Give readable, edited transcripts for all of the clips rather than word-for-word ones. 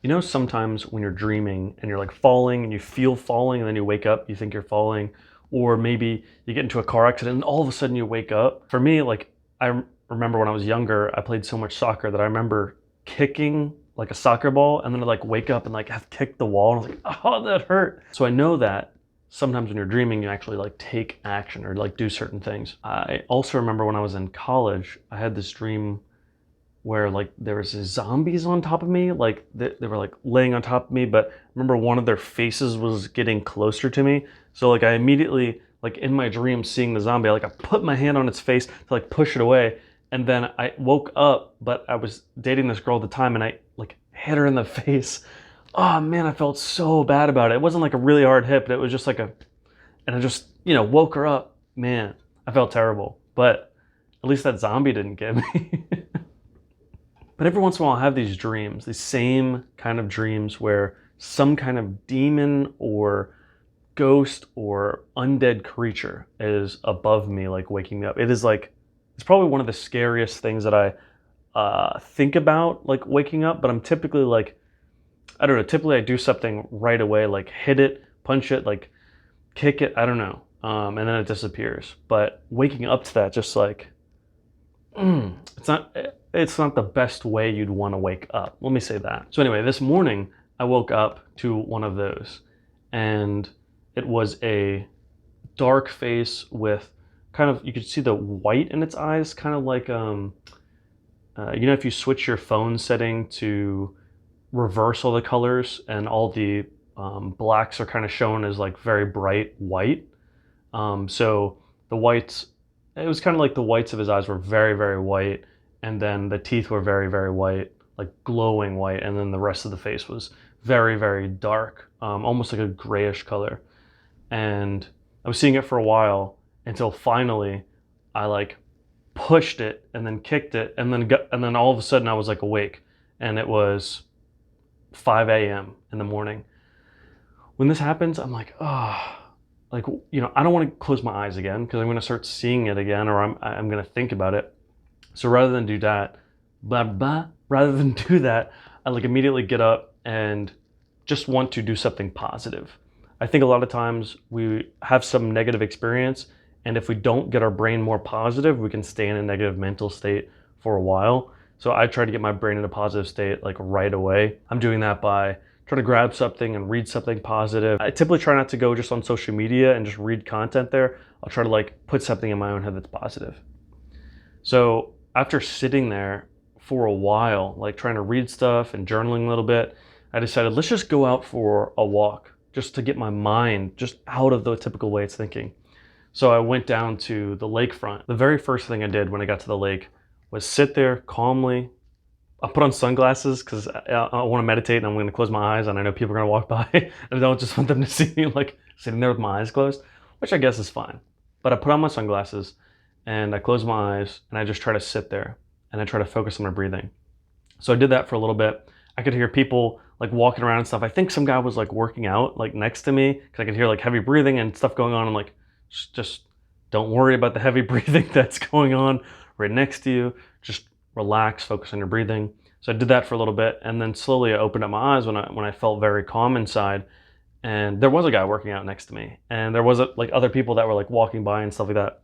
You know, sometimes when you're dreaming and you're like falling and you feel falling and then you wake up, you think you're falling, or maybe you get into a car accident and all of a sudden you wake up. For me, like remember when I was younger, I played so much soccer that I remember kicking like a soccer ball and then I'd like wake up and like have kicked the wall and I was like, oh, that hurt. So I know that sometimes when you're dreaming, you actually like take action or like do certain things. I also remember when I was in college, I had this dream where like there was zombies on top of me, like they were like laying on top of me, but I remember one of their faces was getting closer to me. So like I immediately, like in my dream seeing the zombie, I put my hand on its face to like push it away. And then I woke up, but I was dating this girl at the time and I like hit her in the face. Oh man, I felt so bad about it. It wasn't like a really hard hit, but it was just like and I just, woke her up. Man, I felt terrible, but at least that zombie didn't get me. But every once in a while, I have these dreams, these same kind of dreams where some kind of demon or ghost or undead creature is above me, like waking me up. It is like, it's probably one of the scariest things that I think about, like waking up, but I'm typically like, I don't know, typically I do something right away, like hit it, punch it, like kick it, I don't know. And then it disappears. But waking up to that, just like, it's not the best way you'd want to wake up. Let me say that. So anyway, this morning I woke up to one of those, and it was a dark face with kind of, you could see the white in its eyes, kind of like if you switch your phone setting to reverse all the colors and all the blacks are kind of shown as like very bright white. So the whites, it was kind of like the whites of his eyes were very, very white, and then the teeth were very, very white, like glowing white, and then the rest of the face was very, very dark, almost like a grayish color. And I was seeing it for a while until finally I like pushed it and then kicked it, and then all of a sudden I was like awake, and it was 5 a.m. in the morning. When this happens, I'm like, oh, like, I don't want to close my eyes again because I'm going to start seeing it again, or I'm going to think about it. So rather than do that, rather than do that, I like immediately get up and just want to do something positive. I think a lot of times we have some negative experience, and if we don't get our brain more positive, we can stay in a negative mental state for a while. So I try to get my brain in a positive state like right away. I'm doing that by trying to grab something and read something positive. I typically try not to go just on social media and just read content there. I'll try to like put something in my own head that's positive. So after sitting there for a while, like trying to read stuff and journaling a little bit, I decided let's just go out for a walk just to get my mind just out of the typical way it's thinking. So I went down to the lakefront. The very first thing I did when I got to the lake was sit there calmly. I put on sunglasses because I want to meditate and I'm going to close my eyes and I know people are going to walk by and I don't just want them to see me like sitting there with my eyes closed, which I guess is fine. But I put on my sunglasses and I close my eyes and I just try to sit there and I try to focus on my breathing. So I did that for a little bit. I could hear people like walking around and stuff. I think some guy was like working out like next to me because I could hear like heavy breathing and stuff going on. I'm like, just don't worry about the heavy breathing that's going on right next to you. Just relax, focus on your breathing. So I did that for a little bit, and then slowly I opened up my eyes when I felt very calm inside. And there was a guy working out next to me, and there was like other people that were like walking by and stuff like that.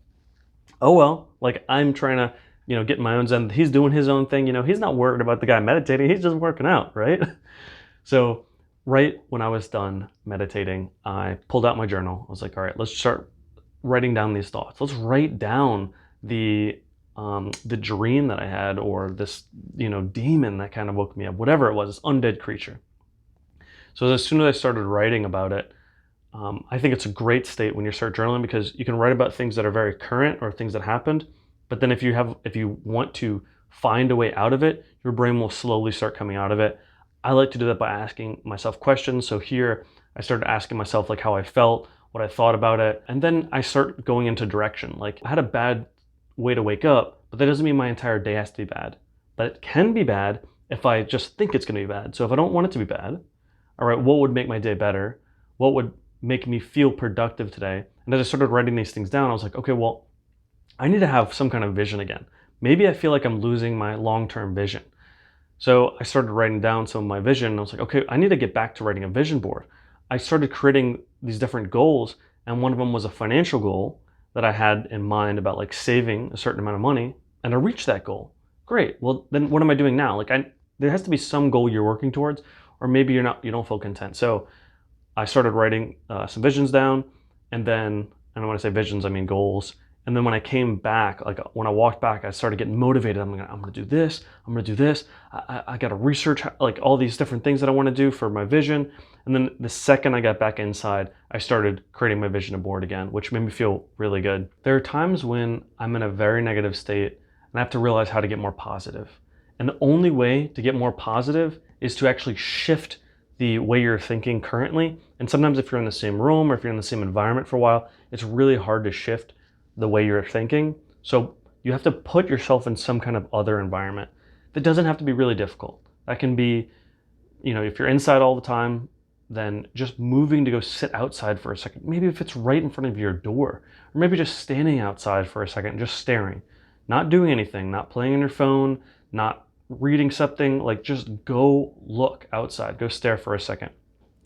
Oh well, like I'm trying to get in my own zen. He's doing his own thing. He's not worried about the guy meditating. He's just working out, right? So right when I was done meditating, I pulled out my journal. I was like, all right, let's start writing down these thoughts. Let's write down the dream that I had, or this, demon that kind of woke me up, whatever it was, this undead creature. So as soon as I started writing about it, I think it's a great state when you start journaling because you can write about things that are very current or things that happened. But then if you want to find a way out of it, your brain will slowly start coming out of it. I like to do that by asking myself questions. So here I started asking myself like how I felt, what I thought about it. And then I start going into direction. Like I had a bad way to wake up, but that doesn't mean my entire day has to be bad. But it can be bad if I just think it's going to be bad. So if I don't want it to be bad, all right, what would make my day better? What would make me feel productive today? And as I started writing these things down, I was like, okay, well, I need to have some kind of vision again. Maybe I feel like I'm losing my long-term vision. So I started writing down some of my vision. I was like, okay, I need to get back to writing a vision board. I started creating these different goals, and one of them was a financial goal that I had in mind about like saving a certain amount of money, and I reached that goal. Great. Well, then what am I doing now? There has to be some goal you're working towards, or maybe you don't feel content. So I started writing some visions down, and when I say visions, I mean goals. And then when I came back, like when I walked back, I started getting motivated. I'm gonna do this. I'm gonna do this. I got to research like all these different things that I want to do for my vision. And then the second I got back inside, I started creating my vision board again, which made me feel really good. There are times when I'm in a very negative state and I have to realize how to get more positive. And the only way to get more positive is to actually shift the way you're thinking currently. And sometimes if you're in the same room or if you're in the same environment for a while, it's really hard to shift the way you're thinking. So you have to put yourself in some kind of other environment. That doesn't have to be really difficult. That can be, if you're inside all the time, then just moving to go sit outside for a second. Maybe if it's right in front of your door, or maybe just standing outside for a second, just staring, not doing anything, not playing on your phone, not reading something, like just go look outside, go stare for a second.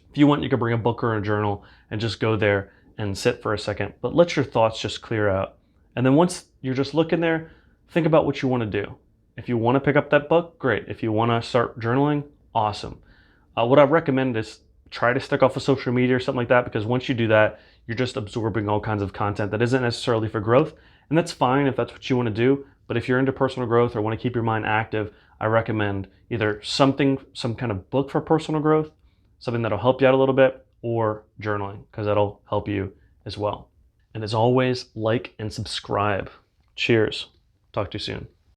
If you want, you can bring a book or a journal and just go there and sit for a second, but let your thoughts just clear out. And then once you're just looking there, think about what you want to do. If you want to pick up that book, great. If you want to start journaling, awesome. What I recommend is try to stick off of social media or something like that, because once you do that, you're just absorbing all kinds of content that isn't necessarily for growth. And that's fine if that's what you want to do. But if you're into personal growth or want to keep your mind active, I recommend either some kind of book for personal growth, something that'll help you out a little bit, or journaling, because that'll help you as well. And as always, like and subscribe. Cheers. Talk to you soon.